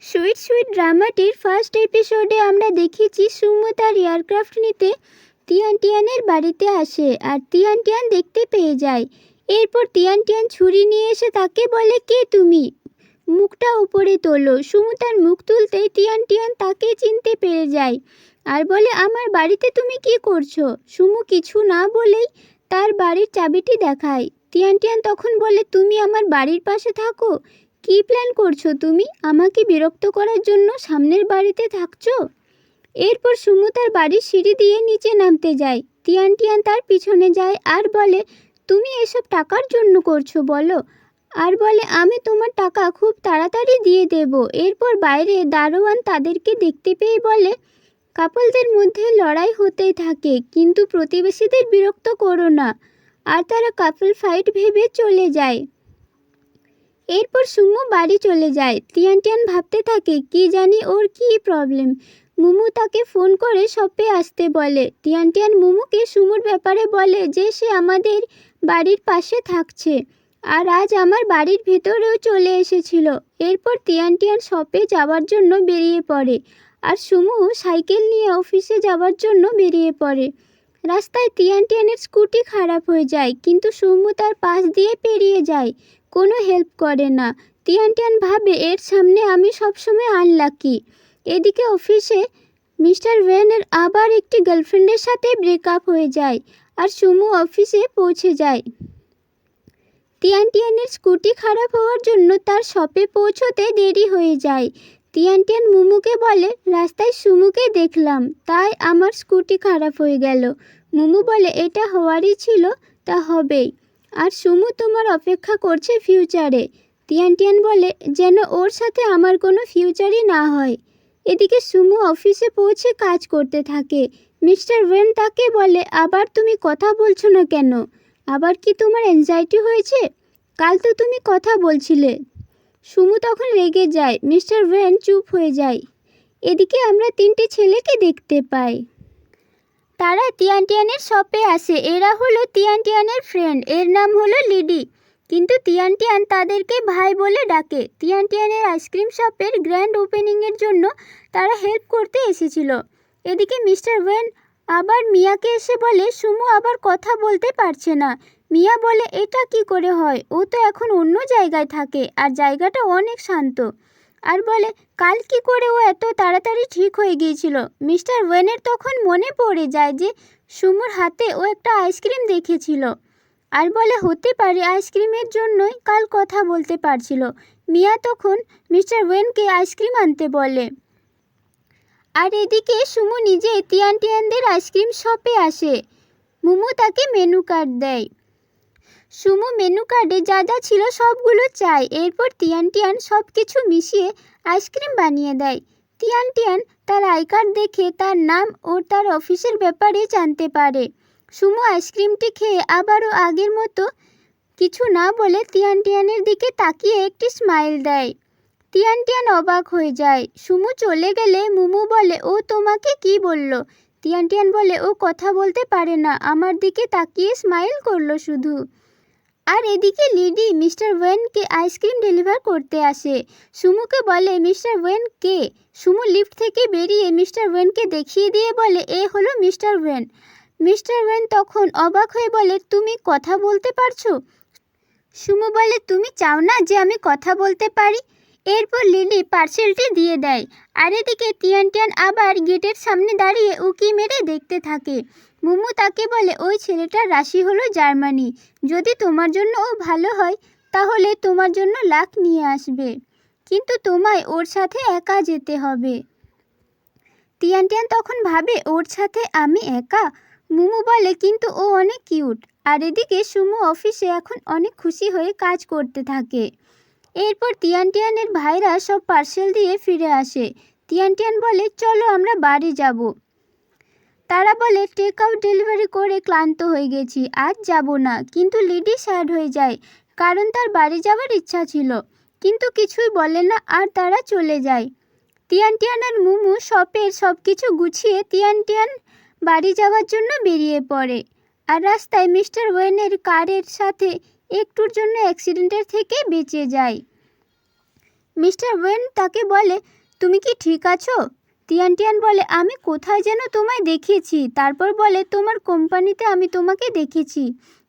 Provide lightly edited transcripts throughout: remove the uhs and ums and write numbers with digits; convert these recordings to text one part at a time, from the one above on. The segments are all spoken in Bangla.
সুইট সুইট ড্রামাটির ফার্স্ট এপিসোডে আমরা দেখেছি সুমু তার এয়ারক্রাফট নিতে তিয়ান টিয়ানের বাড়িতে আসে আর তিয়ান টিয়ান দেখতে পেয়ে যায়। এরপর তিয়ান টিয়ান ছুরি নিয়ে এসে তাকে বলে, কে তুমি? মুখটা উপরে তোলো। সুমু তার মুখ তুলতেই তিয়ান টিয়ান তাকে চিনতে পেরে যায় আর বলে, আমার বাড়িতে তুমি কি করছো? সুমু কিছু না বলেই তার বাড়ির চাবিটি দেখায়। তিয়ান টিয়ান তখন বলে, তুমি আমার বাড়ির পাশে থাকো? কী প্ল্যান করছো তুমি? আমাকে বিরক্ত করার জন্য সামনের বাড়িতে থাকছো? এরপর সুমু তার বাড়ির সিঁড়ি দিয়ে নিচে নামতে যায়। তিয়ান টিয়ান তার পিছনে যায় আর বলে, তুমি এসব টাকার জন্য করছো বলো? আর বলে, আমি তোমার টাকা খুব তাড়াতাড়ি দিয়ে দেব। এরপর বাইরে দারোয়ান তাদেরকে দেখতে পেয়ে বলে, কাপলদের মধ্যে লড়াই হতেই থাকে, কিন্তু প্রতিবেশীদের বিরক্ত করো না। আর তারা কাপল ফাইট ভেবে চলে যায়। এরপর সুমু বাড়ি চলে যায়। তিয়ান টিয়ান ভাবতে থাকে, কি জানি ওর কী প্রবলেম। মুমু তাকে ফোন করে শপে আসতে বলে। তিয়ান টিয়ান মুমুকে সুমুর ব্যাপারে বলে যে সে আমাদের বাড়ির পাশে থাকছে আর আজ আমার বাড়ির ভেতরেও চলে এসেছিল। এরপর তিয়ান টিয়ান শপে যাওয়ার জন্য বেরিয়ে পড়ে আর সুমু সাইকেল নিয়ে অফিসে যাওয়ার জন্য বেরিয়ে পড়ে। রাস্তায় তিয়ান টিয়ানের স্কুটি খারাপ হয়ে যায়, কিন্তু সুমু তার পাশ দিয়ে পেরিয়ে যায়, কোনো হেল্প করে না। তিয়ান টিয়ান ভাবে, এর সামনে আমি সবসময় আনলাকি। এদিকে অফিসে মিস্টার ওয়েনের আবার একটি গার্লফ্রেন্ডের সাথে ব্রেকআপ হয়ে যায় আর সুমু অফিসে পৌঁছে যায়। তিয়ান টিয়ানের স্কুটি খারাপ হওয়ার জন্য তার শপে পৌঁছতে দেরি হয়ে যায়। তিয়ান টিয়ান মুমুকে বলে, রাস্তায় সুমুকে দেখলাম, তাই আমার স্কুটি খারাপ হয়ে গেল। মুমু বলে, এটা হওয়ারই ছিল, তা হবেই। আর সুমু তোমার অপেক্ষা করছে ফিউচারে। তিয়ান টিয়ান বলে, যেন ওর সাথে আমার কোনো ফিউচারই না হয়। এদিকে সুমু অফিসে পৌঁছে কাজ করতে থাকে। মিস্টার ওয়েন তাকে বলে, আবার তুমি কথা বলছো না কেন? আবার কি তোমার অ্যাংজাইটি হয়েছে? কাল তো তুমি কথা বলছিলে। সুমু তখন রেগে যায়। মিস্টার ওয়েন চুপ হয়ে যায়। এদিকে আমরা তিনটে ছেলেকে দেখতে পাই। তারা তিয়ান টিয়ানের শপে আসে। এরা হলো তিয়ান টিয়ানের ফ্রেন্ড। এর নাম হলো লিডি, কিন্তু তিয়ান টিয়ান তাদেরকে ভাই বলে ডাকে। তিয়ান টিয়ানের আইসক্রিম শপের গ্র্যান্ড ওপেনিংয়ের জন্য তারা হেল্প করতে এসেছিল। এদিকে মিস্টার ওয়েন আবার মিয়াকে এসে বলে, সুমু আবার কথা বলতে পারছে না। মিয়া বলে, এটা কি করে হয়? ও তো এখন অন্য জায়গায় থাকে আর জায়গাটা অনেক শান্ত। আর বলে, কাল কি করে ও এত তাড়াতাড়ি ঠিক হয়ে গিয়েছিল? মিস্টার ওয়েনের তখন মনে পড়ে যায় যে সুমুর হাতে ও একটা আইসক্রিম দেখেছিল আর বলে, হতে পারে আইসক্রিমের জন্যই কাল কথা বলতে পারছিল। মিয়া তখন মিস্টার ওয়েনকে আইসক্রিম আনতে বলে। আর এদিকে সুমু নিজে তিয়ান টিয়ানদের আইসক্রিম শপে আসে। মুমু তাকে মেনু কার্ড দেয়। সুমু মেনু কার্ডে যা যা ছিল সবগুলো চায়। এরপর তিয়ান টিয়ান সব কিছু মিশিয়ে আইসক্রিম বানিয়ে দেয়। তিয়ান টিয়ান তার আই কার্ড দেখে তার নাম ও তার অফিসের ব্যাপারে জানতে পারে। সুমু আইসক্রিমটি খেয়ে আবারও আগের মতো কিছু না বলে তিয়ান টিয়ানের দিকে তাকিয়ে একটি স্মাইল দেয়। তিয়ান টিয়ান অবাক হয়ে যায়। সুমু চলে গেলে মুমু বলে, ও তোমাকে কি বলল? তিয়ান টিয়ান বলে, ও কথা বলতে পারে না, আমার দিকে তাকিয়ে স্মাইল করলো শুধু। আর এদিকে লিডি মিস্টার ওয়েনকে আইসক্রিম ডেলিভার করতে আসে। সুমুকে বলে, মিস্টার ওয়েন কে? সুমু লিফট থেকে বেরিয়ে মিস্টার ওয়েনকে দেখিয়ে দিয়ে বলে, এ হলো মিস্টার ওয়েন। মিস্টার ওয়েন তখন অবাক হয়ে বলে, তুমি কথা বলতে পারছো? সুমু বলে, তুমি চাও না যে আমি কথা বলতে পারি? এরপর লিলি পার্সেলটি দিয়ে দেয়। আর এদিকে তিয়ান টিয়ান আবার গেটের সামনে দাঁড়িয়ে উকি মেরে দেখতে থাকে। মুমু তাকে বলে, ওই ছেলেটার রাশি হলো জার্মানি। যদি তোমার জন্য ও ভালো হয় তাহলে তোমার জন্য লাক নিয়ে আসবে, কিন্তু তোমায় ওর সাথে একা যেতে হবে। তিয়ান টিয়ান তখন ভাবে, ওর সাথে আমি একা? মুমু বলে, কিন্তু ও অনেক কিউট। আর এদিকে সুমু অফিসে এখন অনেক খুশি হয়ে কাজ করতে থাকে। এরপর তিয়ান টিয়ানের ভাইরা সব পার্সেল দিয়ে ফিরে আসে। তিয়ান টিয়ান বলে, চলো আমরা বাড়ি যাব। তারা বলে, টেক আউট ডেলিভারি করে ক্লান্ত হয়ে গেছি, আজ যাব না। কিন্তু লিডি স্যাড হয়ে যায়, কারণ তার বাড়ি যাওয়ার ইচ্ছা ছিল, কিন্তু কিছুই বলে না আর তারা চলে যায়। তিয়ান টিয়ান আর মুমু শপের সব কিছু গুছিয়ে তিয়ান টিয়ান বাড়ি যাওয়ার জন্য বেরিয়ে পড়ে। আর রাস্তায় মিস্টার ওয়েনের কারের সাথে একটুর জন্য অ্যাক্সিডেন্টের থেকে বেঁচে যায়। মিস্টার ওয়েন তাকে বলে, তুমি কি ঠিক আছো? তিয়ান তিয়ান বলে, আমি কোথায় যেন তোমায় দেখেছি। তারপর বলে, তোমার কোম্পানিতে আমি তোমাকে দেখেছি।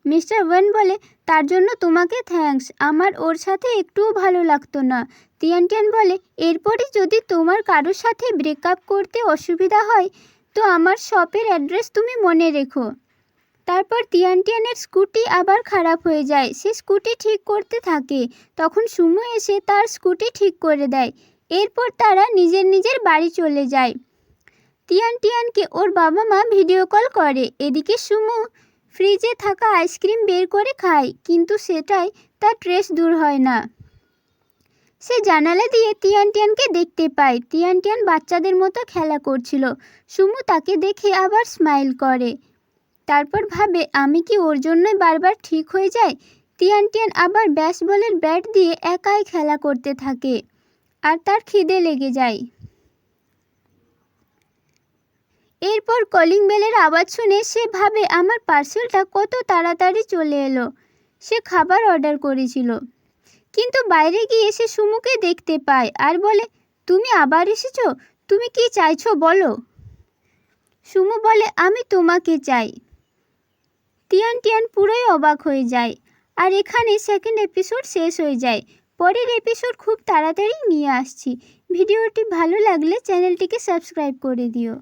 মিস্টার ওয়েন বলে, তার জন্য তোমাকে থ্যাঙ্কস, আমার ওর সাথে একটুও ভালো লাগতো না। তিয়ান তিয়ান বলে, এরপরে যদি তোমার কারোর সাথে ব্রেকআপ করতে অসুবিধা হয় তো আমার শপের অ্যাড্রেস তুমি মনে রেখো। তারপর তিয়ান তিয়ানের স্কুটি আবার খারাপ হয়ে যায়। সে স্কুটি ঠিক করতে থাকে, তখন সুমু এসে তার স্কুটি ঠিক করে দেয়। এরপর তারা নিজের নিজের বাড়ি চলে যায়। তিয়ান তিয়ানকে ওর বাবা মা ভিডিও কল করে। এদিকে সুমু ফ্রিজে থাকা আইসক্রিম বের করে খায়, কিন্তু সেটাই তার ট্রেস দূর হয় না। সে জানালা দিয়ে তিয়ান তিয়ানকে দেখতে পায়। তিয়ান তিয়ান বাচ্চাদের মতো খেলা করছিল। সুমু তাকে দেখে আবার স্মাইল করে। তারপর ভাবে, আমি কি ওর জন্যই বারবার ঠিক হয়ে যায়? তিয়ান তিয়ান আবার ব্যাসবলের ব্যাট দিয়ে একাই খেলা করতে থাকে, আর তার খিদে লেগে যায়। এরপর কলিং বেলের আওয়াজ শুনে সে ভাবে, আমার পার্সেলটা কত তাড়াতাড়ি চলে এলো। সে খাবার অর্ডার করেছিল, কিন্তু বাইরে গিয়ে সে সুমুকে দেখতে পায় আর বলে, তুমি আবার এসেছো, তুমি কি চাইছো বলো? সুমু বলে, আমি তোমাকে চাই। তিয়ান তিয়ান পুরোই অবাক হয়ে যায়। আর এখানে সেকেন্ড এপিসোড শেষ হয়ে যায়। পরের এপিসোড খুব তাড়াতাড়ি নিয়ে আসছি। ভিডিওটি ভালো লাগলে চ্যানেলটিকে সাবস্ক্রাইব করে দিও।